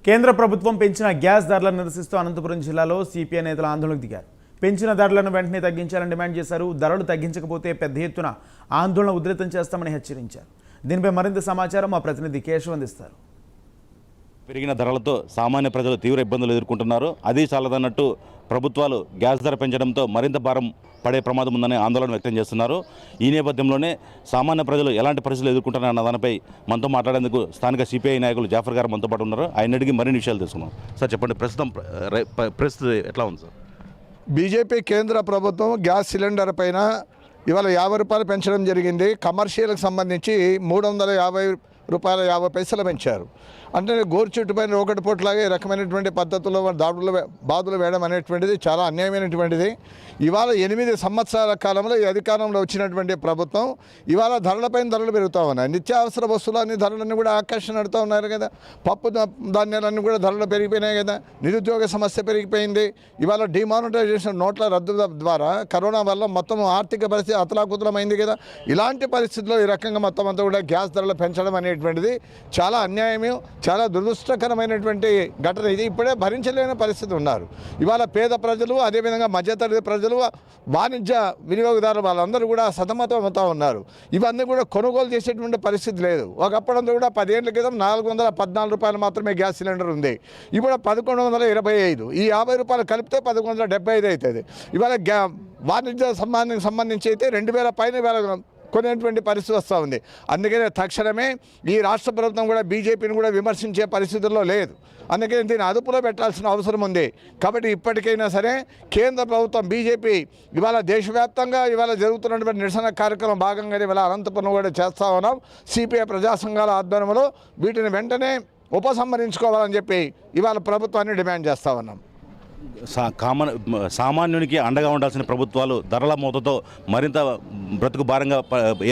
కేంద్ర ప్రభుత్వం పెంచిన గ్యాస్ ధరలను నిరసిస్తూ అనంతపురం జిల్లాలో సిపిఐ నేతలు ఆందోళనకు దిగారు. పెంచిన ధరలను వెంటనే తగ్గించాలని డిమాండ్ చేశారు. ధరలు తగ్గించకపోతే పెద్ద ఎత్తున ఆందోళన ఉధృతం చేస్తామని హెచ్చరించారు. దీనిపై మరింత సమాచారం మా ప్రతినిధి కేశవ్ అందిస్తారు. పెరిగిన ధరలతో సామాన్య ప్రజలు తీవ్ర ఇబ్బందులు ఎదుర్కొంటున్నారు. అది చాలదన్నట్టు ప్రభుత్వాలు గ్యాస్ ధర పెంచడంతో మరింత భారం పడే ప్రమాదం ఉందని ఆందోళన వ్యక్తం చేస్తున్నారు. ఈ నేపథ్యంలోనే సామాన్య ప్రజలు ఎలాంటి పరిస్థితులు ఎదుర్కొంటున్నారన్న దానిపై మనతో మాట్లాడేందుకు స్థానిక సిపిఐ నాయకులు జాఫర్ గారు మనతో పాటు ఉన్నారు. ఆయన అడిగి మరిన్ని విషయాలు తెలుసుకున్నాం. సార్ చెప్పండి, ప్రస్తుతం పరిస్థితి ఎట్లా ఉంది సార్? బీజేపీ కేంద్ర ప్రభుత్వం గ్యాస్ సిలిండర్ పైన ఇవాళ 50 రూపాయలు పెంచడం జరిగింది. కమర్షియల్కి సంబంధించి 350 రూపాయల 50 పైసలు పెంచారు. అంటే గోరుచుట్టుపైన ఒకటి పూటలాగే ఈ రకమైనటువంటి పద్ధతుల్లో బాధలు వేయడం అనేటువంటిది చాలా అన్యాయమైనటువంటిది. ఇవాళ 8 సంవత్సరాల కాలంలో ఈ అధికారంలో వచ్చినటువంటి ప్రభుత్వం ఇవాళ ధరలపైన ధరలు పెరుగుతూ ఉన్నాయి. నిత్యావసర వస్తువులన్నీ ధరలన్నీ కూడా ఆకర్షణ నడుతూ ఉన్నారు కదా. పప్పు ధాన్యాలన్నీ కూడా ధరలు పెరిగిపోయినాయి కదా. నిరుద్యోగ సమస్య పెరిగిపోయింది. ఇవాళ డిమానిటైజేషన్ నోట్ల రద్దు ద్వారా కరోనా వల్ల మొత్తం ఆర్థిక పరిస్థితి అతలాకుతలమైంది కదా. ఇలాంటి పరిస్థితుల్లో ఈ రకంగా మొత్తం అంతా కూడా గ్యాస్ ధరలు పెంచడం అనేటువంటిది చాలా అన్యాయమే, చాలా దురదృష్టకరమైనటువంటి ఘటన. ఇది ఇప్పుడే భరించలేని పరిస్థితి ఉన్నారు. ఇవాళ పేద ప్రజలు, అదేవిధంగా మధ్యతరగతి ప్రజలు, వాణిజ్య వినియోగదారులు వాళ్ళందరూ కూడా సతమతం అవుతూ ఉన్నారు. ఇవన్నీ కూడా కొనుగోలు చేసేటువంటి పరిస్థితి లేదు. ఒకప్పుడంతా కూడా 10 ఏళ్ల క్రితం 414 రూపాయలు మాత్రమే గ్యాస్ సిలిండర్ ఉంది. ఇప్పుడు 1125. ఈ 50 రూపాయలు కలిపితే 1175 అవుతుంది. ఇవాళ వాణిజ్య సంబంధించి అయితే 2000 పైన కొనేటువంటి పరిస్థితి వస్తూ ఉంది. అందుకనే తక్షణమే ఈ రాష్ట్ర ప్రభుత్వం కూడా బీజేపీని కూడా విమర్శించే పరిస్థితుల్లో లేదు. అందుకని దీన్ని అదుపులో పెట్టాల్సిన అవసరం ఉంది. కాబట్టి ఇప్పటికైనా సరే కేంద్ర ప్రభుత్వం బీజేపీ ఇవాళ దేశవ్యాప్తంగా ఇవాళ జరుగుతున్నటువంటి నిరసన కార్యక్రమం భాగంగానే ఇవాళ అనంతపురం కూడా చేస్తూ ఉన్నాం. సిపిఐ ప్రజా సంఘాల ఆధ్వర్యంలో వీటిని వెంటనే ఉపసంహరించుకోవాలని చెప్పి ఇవాళ ప్రభుత్వాన్ని డిమాండ్ చేస్తూ ఉన్నాం. సామాన్యునికి అండగా ఉండాల్సిన ప్రభుత్వాలు ధరల మోతతో మరింత బ్రతుకు భారంగా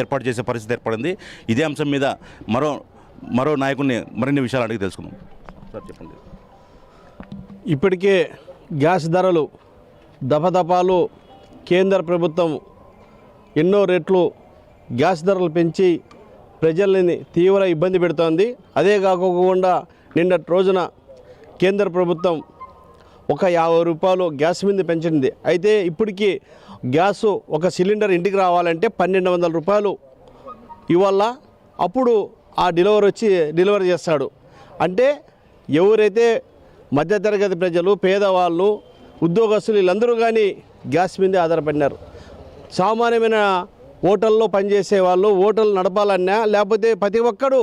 ఏర్పాటు చేసే పరిస్థితి ఏర్పడింది. ఇదే అంశం మీద మరో నాయకుడిని మరిన్ని విషయాలు అడిగి తెలుసుకుందాం. సార్ చెప్పండి. ఇప్పటికే గ్యాస్ ధరలు దఫదఫాలు కేంద్ర ప్రభుత్వం ఎన్నో రెట్లు గ్యాస్ ధరలు పెంచి ప్రజల్ని తీవ్ర ఇబ్బంది పెడుతోంది. అదే కాకుండా నిన్నటి రోజున కేంద్ర ప్రభుత్వం ఒక 50 రూపాయలు గ్యాస్ మీద పెంచింది. అయితే ఇప్పటికీ గ్యాసు ఒక సిలిండర్ ఇంటికి రావాలంటే 1200 రూపాయలు ఇవాళ. అప్పుడు ఆ డెలివరీ చేస్తాడు. అంటే ఎవరైతే మధ్యతరగతి ప్రజలు, పేదవాళ్ళు, ఉద్యోగస్తులు వీళ్ళందరూ కానీ గ్యాస్ మీదే ఆధారపడినారు. సామాన్యమైన హోటల్లో పనిచేసే వాళ్ళు హోటల్ నడపాలన్నా లేకపోతే ప్రతి ఒక్కడు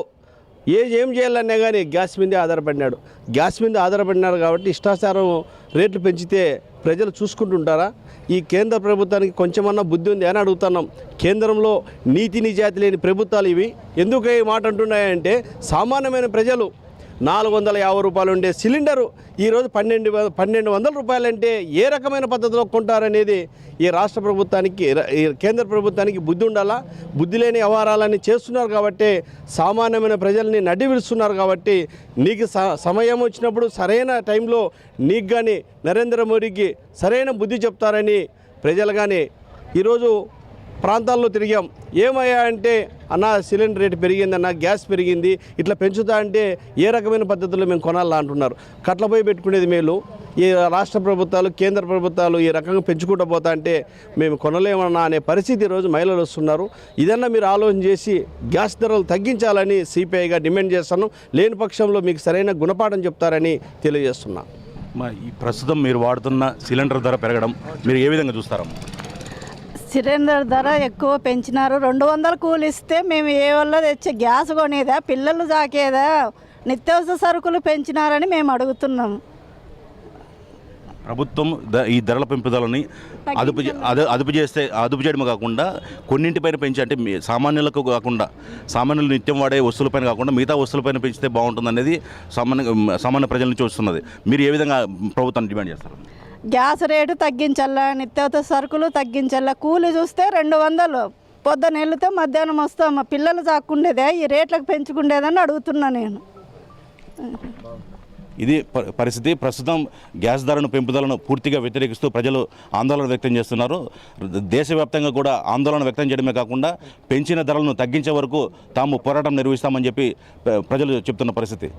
ఏం చేయాలన్నా కానీ గ్యాస్ మీదే ఆధారపడినాడు. గ్యాస్ మీద ఆధారపడినారు కాబట్టి ఇష్టాచారం రేట్లు పెంచితే ప్రజలు చూసుకుంటుంటారా? ఈ కేంద్ర ప్రభుత్వానికి కొంచెమన్నా బుద్ధి ఉంది అని అడుగుతున్నాం. కేంద్రంలో నీతి నిజాయితీ లేని ప్రభుత్వాలు ఇవి. ఎందుకు ఈ మాట అంటున్నాయంటే సామాన్యమైన ప్రజలు 450 రూపాయలు ఉండే సిలిండరు ఈరోజు 1200 రూపాయలంటే ఏ రకమైన పద్ధతిలో కొంటారనేది ఈ రాష్ట్ర ప్రభుత్వానికి, ఈ కేంద్ర ప్రభుత్వానికి బుద్ధి ఉండాలా? బుద్ధి లేని వ్యవహారాలన్నీ చేస్తున్నారు కాబట్టి సామాన్యమైన ప్రజల్ని నడ్డి విడుస్తున్నారు. కాబట్టి నీకు సమయం వచ్చినప్పుడు సరైన టైంలో నీకు కానీ నరేంద్ర మోడీకి సరైన బుద్ధి చెప్తారని ప్రజలు కానీ ఈరోజు ప్రాంతాల్లో తిరిగాం. ఏమయ్యా అంటే అన్న సిలిండర్ రేటు పెరిగిందన్న, గ్యాస్ పెరిగింది, ఇట్లా పెంచుతా అంటే ఏ రకమైన పద్ధతుల్లో మేము కొనాలా అంటున్నారు. కట్లపోయి పెట్టుకునేది మేలు. ఈ రాష్ట్ర ప్రభుత్వాలు, కేంద్ర ప్రభుత్వాలు ఈ రకంగా పెంచుకుంటూ పోతా అంటే మేము కొనలేమన్నా అనే పరిస్థితి ఈరోజు మహిళలు వస్తున్నారు. ఇదన్నా మీరు ఆలోచన చేసి గ్యాస్ ధరలు తగ్గించాలని సిపిఐగా డిమాండ్ చేస్తాను. లేని పక్షంలో మీకు సరైన గుణపాఠం చెప్తారని తెలియజేస్తున్నా. ఈ ప్రస్తుతం మీరు వాడుతున్న సిలిండర్ ధర పెరగడం మీరు ఏ విధంగా చూస్తారమ్మా? సిలిండర్ ధర ఎక్కువ పెంచినారు. 200 కూలిస్తే మేము ఏ వల్ల తెచ్చే గ్యాస్ కొనేదా, పిల్లలు సాకేదా, నిత్యావసర సరుకులు పెంచినారని మేము అడుగుతున్నాము. ప్రభుత్వం ఈ ధరల పెంపుదలని అదుపు చేయడమే కాకుండా కొన్నింటిపైన పెంచి, అంటే సామాన్యులకు కాకుండా, సామాన్యులు నిత్యం వాడే వస్తువులపైన కాకుండా మిగతా వస్తువులపైన పెంచితే బాగుంటుంది అనేది సామాన్య ప్రజల నుంచి వస్తున్నది. మీరు ఏ విధంగా ప్రభుత్వాన్ని డిమాండ్ చేస్తారు? గ్యాస్ రేటు తగ్గించాలా, నిత్యావసర సరుకులు తగ్గించాలా. కూలి చూస్తే 200 పొద్దున వెళ్తే మధ్యాహ్నం వస్తాం. పిల్లలు చాక్కుండేదే ఈ రేట్లకు పెంచుకుండేదని అడుగుతున్నా నేను. ఇది పరిస్థితి. ప్రస్తుతం గ్యాస్ ధరను పెంపుదలను పూర్తిగా వ్యతిరేకిస్తూ ప్రజలు ఆందోళన వ్యక్తం చేస్తున్నారు. దేశవ్యాప్తంగా కూడా ఆందోళన వ్యక్తం చేయడమే కాకుండా పెంచిన ధరలను తగ్గించే వరకు తాము పోరాటం నిర్వహిస్తామని చెప్పి ప్రజలు చెప్తున్న పరిస్థితి.